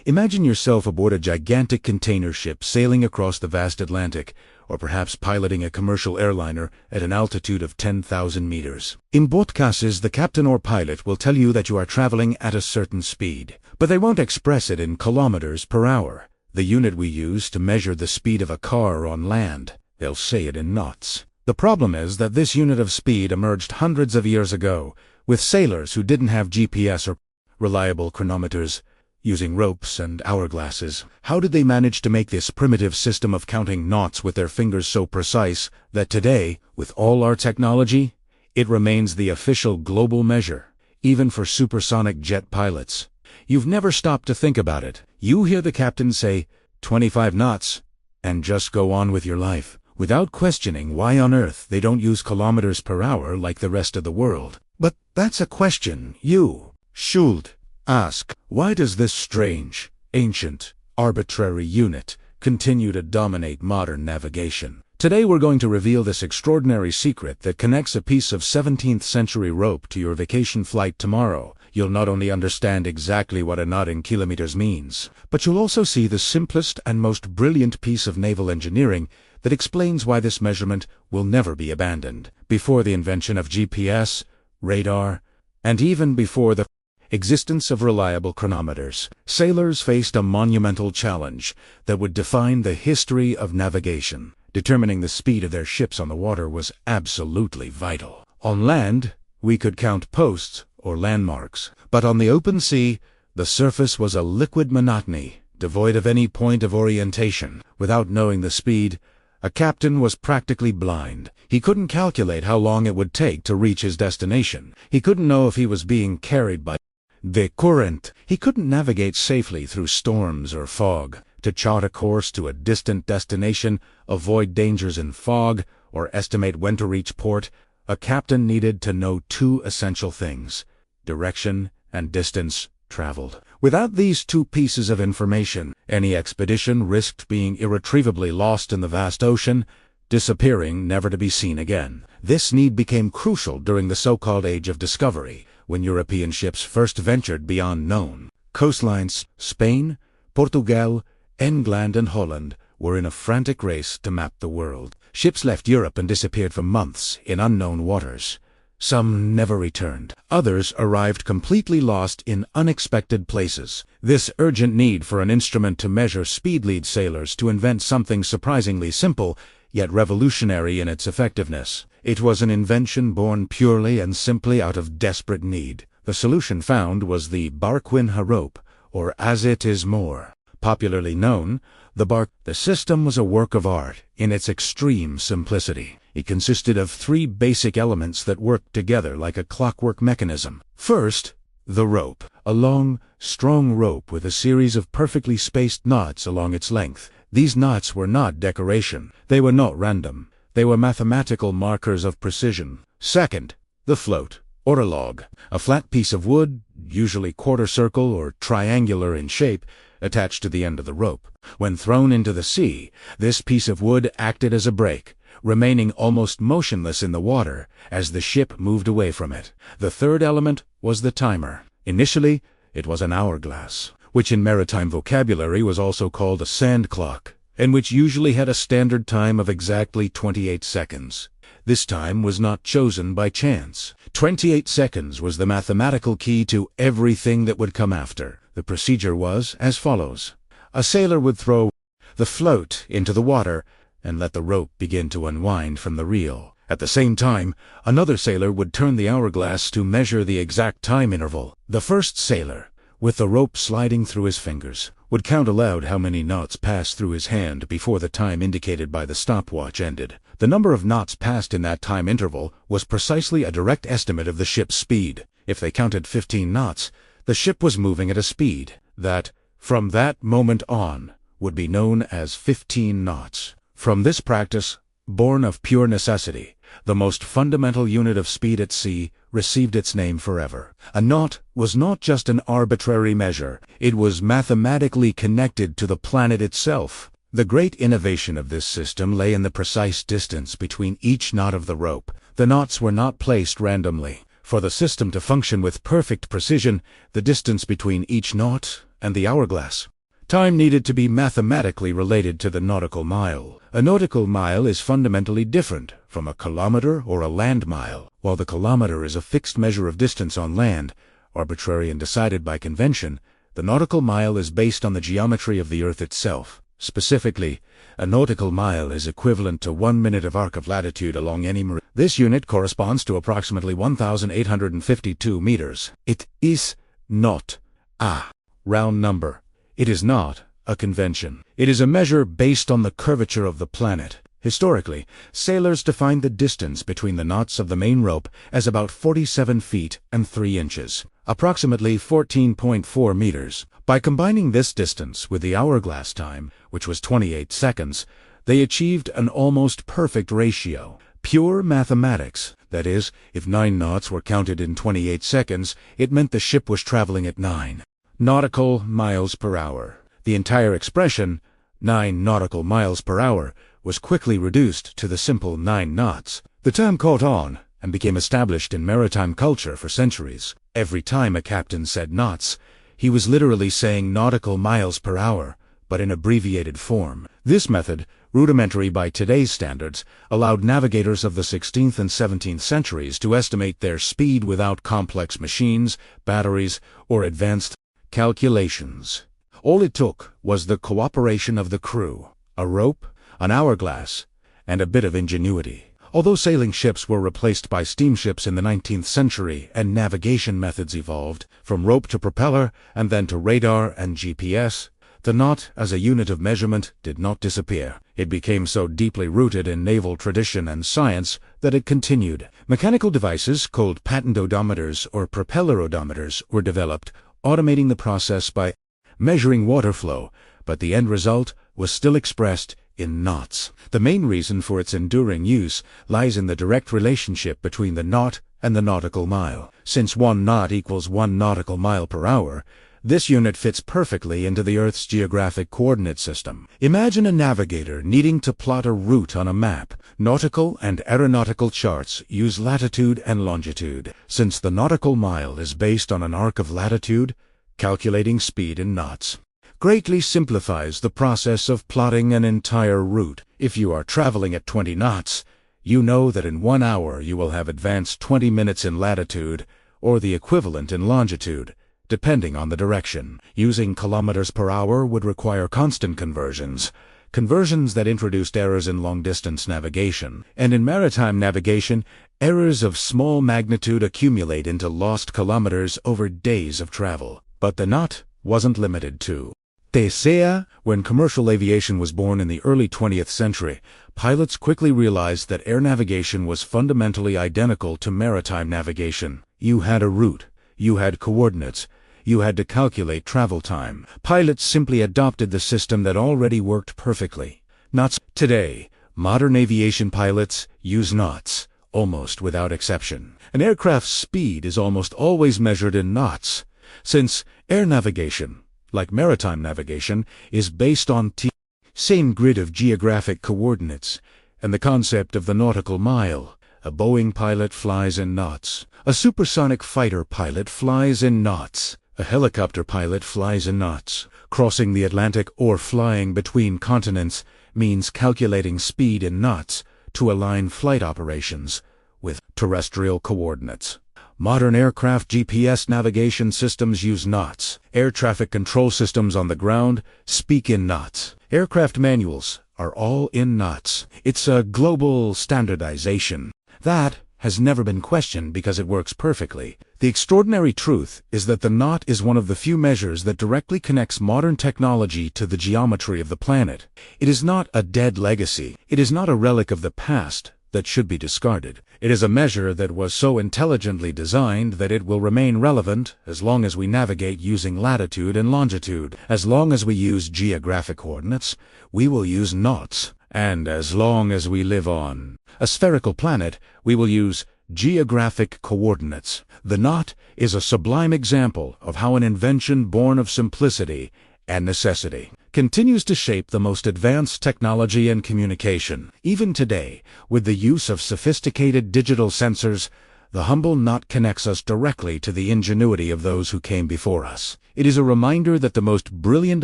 Imagine yourself aboard a gigantic container ship sailing across the vast Atlantic, or perhaps piloting a commercial airliner at an altitude of 10,000 meters. In both cases, the captain or pilot will tell you that you are traveling at a certain speed, but they won't express it in kilometers per hour, the unit we use to measure the speed of a car on land. They'll say it in knots. The problem is that this unit of speed emerged hundreds of years ago, with sailors who didn't have GPS or reliable chronometers, using ropes and hourglasses. How did they manage to make this primitive system of counting knots with their fingers so precise that today, with all our technology, it remains the official global measure, even for supersonic jet pilots? You've never stopped to think about it. You hear the captain say, 25 knots, and just go on with your life, without questioning why on earth they don't use kilometers per hour like the rest of the world. But that's a question you should ask. Why does this strange, ancient, arbitrary unit continue to dominate modern navigation? Today we're going to reveal this extraordinary secret that connects a piece of 17th century rope to your vacation flight tomorrow. You'll not only understand exactly what a knot in kilometers means, but you'll also see the simplest and most brilliant piece of naval engineering that explains why this measurement will never be abandoned. Before the invention of GPS, radar, and even before the existence of reliable chronometers, sailors faced a monumental challenge that would define the history of navigation. Determining the speed of their ships on the water was absolutely vital. On land, we could count posts or landmarks, but on the open sea, the surface was a liquid monotony, devoid of any point of orientation. Without knowing the speed, a captain was practically blind. He couldn't calculate how long it would take to reach his destination. He couldn't know if he was being carried by the current. He couldn't navigate safely through storms or fog. To chart a course to a distant destination, avoid dangers in fog, or estimate when to reach port, a captain needed to know two essential things: direction and distance traveled. Without these two pieces of information, any expedition risked being irretrievably lost in the vast ocean, disappearing never to be seen again. This need became crucial during the so-called Age of Discovery, when European ships first ventured beyond known coastlines. Spain, Portugal, England, and Holland were in a frantic race to map the world. Ships left Europe and disappeared for months in unknown waters. Some never returned. Others arrived completely lost in unexpected places. This urgent need for an instrument to measure speed led sailors to invent something surprisingly simple, yet revolutionary in its effectiveness. It was an invention born purely and simply out of desperate need. The solution found was the Barquin rope, or as it is more popularly known, the bark. The system was a work of art in its extreme simplicity. It consisted of three basic elements that worked together like a clockwork mechanism. First, the rope, a long, strong rope with a series of perfectly spaced knots along its length. These knots were not decoration. They were not random. They were mathematical markers of precision. Second, the float, or a log, a flat piece of wood, usually quarter circle or triangular in shape, attached to the end of the rope. When thrown into the sea, this piece of wood acted as a brake, remaining almost motionless in the water as the ship moved away from it. The third element was the timer. Initially, it was an hourglass, which in maritime vocabulary was also called a sand clock, and which usually had a standard time of exactly 28 seconds. This time was not chosen by chance. 28 seconds was the mathematical key to everything that would come after. The procedure was as follows. A sailor would throw the float into the water and let the rope begin to unwind from the reel. At the same time, another sailor would turn the hourglass to measure the exact time interval. The first sailor, with the rope sliding through his fingers, would count aloud how many knots passed through his hand before the time indicated by the stopwatch ended. The number of knots passed in that time interval was precisely a direct estimate of the ship's speed. If they counted 15 knots, the ship was moving at a speed that, from that moment on, would be known as 15 knots. From this practice, born of pure necessity, the most fundamental unit of speed at sea received its name forever. A knot was not just an arbitrary measure, it was mathematically connected to the planet itself. The great innovation of this system lay in the precise distance between each knot of the rope. The knots were not placed randomly. For the system to function with perfect precision, the distance between each knot and the hourglass. Time needed to be mathematically related to the nautical mile. A nautical mile is fundamentally different from a kilometer or a land mile. While the kilometer is a fixed measure of distance on land, arbitrary and decided by convention, the nautical mile is based on the geometry of the Earth itself. Specifically, a nautical mile is equivalent to 1 minute of arc of latitude along any meridian. This unit corresponds to approximately 1,852 meters. It is not a round number. It is not a convention. It is a measure based on the curvature of the planet. Historically, sailors defined the distance between the knots of the main rope as about 47 feet and 3 inches, approximately 14.4 meters. By combining this distance with the hourglass time, which was 28 seconds, they achieved an almost perfect ratio. Pure mathematics. That is, if 9 knots were counted in 28 seconds, it meant the ship was traveling at 9 nautical miles per hour. The entire expression, 9 nautical miles per hour, was quickly reduced to the simple 9 knots. The term caught on and became established in maritime culture for centuries. Every time a captain said knots, he was literally saying nautical miles per hour, but in abbreviated form. This method, rudimentary by today's standards, allowed navigators of the 16th and 17th centuries to estimate their speed without complex machines, batteries, or advanced calculations. All it took was the cooperation of the crew, a rope, an hourglass, and a bit of ingenuity. Although sailing ships were replaced by steamships in the 19th century and navigation methods evolved, from rope to propeller and then to radar and GPS, the knot as a unit of measurement did not disappear. It became so deeply rooted in naval tradition and science that it continued. Mechanical devices called patent odometers or propeller odometers were developed, automating the process by measuring water flow, but the end result was still expressed in knots. The main reason for its enduring use lies in the direct relationship between the knot and the nautical mile. Since 1 knot equals 1 nautical mile per hour, this unit fits perfectly into the Earth's geographic coordinate system. Imagine a navigator needing to plot a route on a map. Nautical and aeronautical charts use latitude and longitude. Since the nautical mile is based on an arc of latitude, calculating speed in knots greatly simplifies the process of plotting an entire route. If you are traveling at 20 knots, you know that in 1 hour you will have advanced 20 minutes in latitude, or the equivalent in longitude, depending on the direction. Using kilometers per hour would require constant conversions that introduced errors in long-distance navigation. And in maritime navigation, errors of small magnitude accumulate into lost kilometers over days of travel. But the knot wasn't limited to Tesea. When commercial aviation was born in the early 20th century, pilots quickly realized that air navigation was fundamentally identical to maritime navigation. You had a route, you had coordinates, you had to calculate travel time. Pilots simply adopted the system that already worked perfectly. Knots. Today, modern aviation pilots use knots, almost without exception. An aircraft's speed is almost always measured in knots, since air navigation, like maritime navigation, is based on the same grid of geographic coordinates and the concept of the nautical mile. A Boeing pilot flies in knots. A supersonic fighter pilot flies in knots. A helicopter pilot flies in knots. Crossing the Atlantic or flying between continents means calculating speed in knots to align flight operations with terrestrial coordinates. Modern aircraft GPS navigation systems use knots. Air traffic control systems on the ground speak in knots. Aircraft manuals are all in knots. It's a global standardization that has never been questioned because it works perfectly. The extraordinary truth is that the knot is one of the few measures that directly connects modern technology to the geometry of the planet. It is not a dead legacy. It is not a relic of the past that should be discarded. It is a measure that was so intelligently designed that it will remain relevant as long as we navigate using latitude and longitude. As long as we use geographic coordinates, we will use knots. And as long as we live on a spherical planet, we will use geographic coordinates. The knot is a sublime example of how an invention born of simplicity and necessity continues to shape the most advanced technology and communication. Even today, with the use of sophisticated digital sensors, the humble knot connects us directly to the ingenuity of those who came before us. It is a reminder that the most brilliant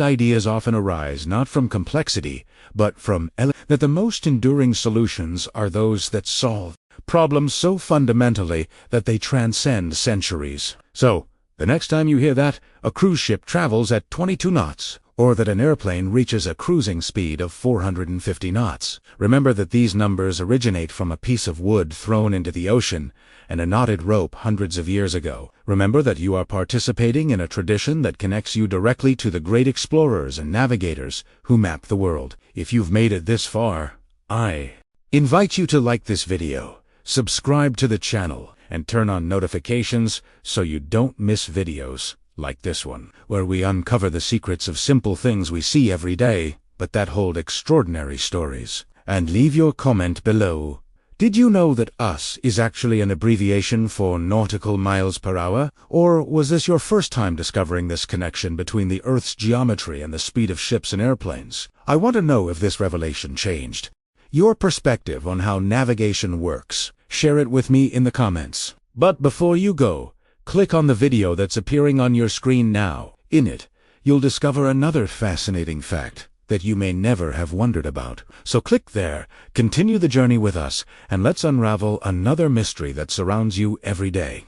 ideas often arise not from complexity, but from that the most enduring solutions are those that solve problems so fundamentally that they transcend centuries. So, the next time you hear that a cruise ship travels at 22 knots, or that an airplane reaches a cruising speed of 450 knots, remember that these numbers originate from a piece of wood thrown into the ocean and a knotted rope hundreds of years ago. Remember that you are participating in a tradition that connects you directly to the great explorers and navigators who mapped the world. If you've made it this far, I invite you to like this video, subscribe to the channel, and turn on notifications so you don't miss videos like this one, where we uncover the secrets of simple things we see every day, but that hold extraordinary stories. And leave your comment below. Did you know that US is actually an abbreviation for nautical miles per hour? Or was this your first time discovering this connection between the Earth's geometry and the speed of ships and airplanes? I want to know if this revelation changed your perspective on how navigation works. Share it with me in the comments. But before you go, click on the video that's appearing on your screen now. In it, you'll discover another fascinating fact that you may never have wondered about. So click there, continue the journey with us, and let's unravel another mystery that surrounds you every day.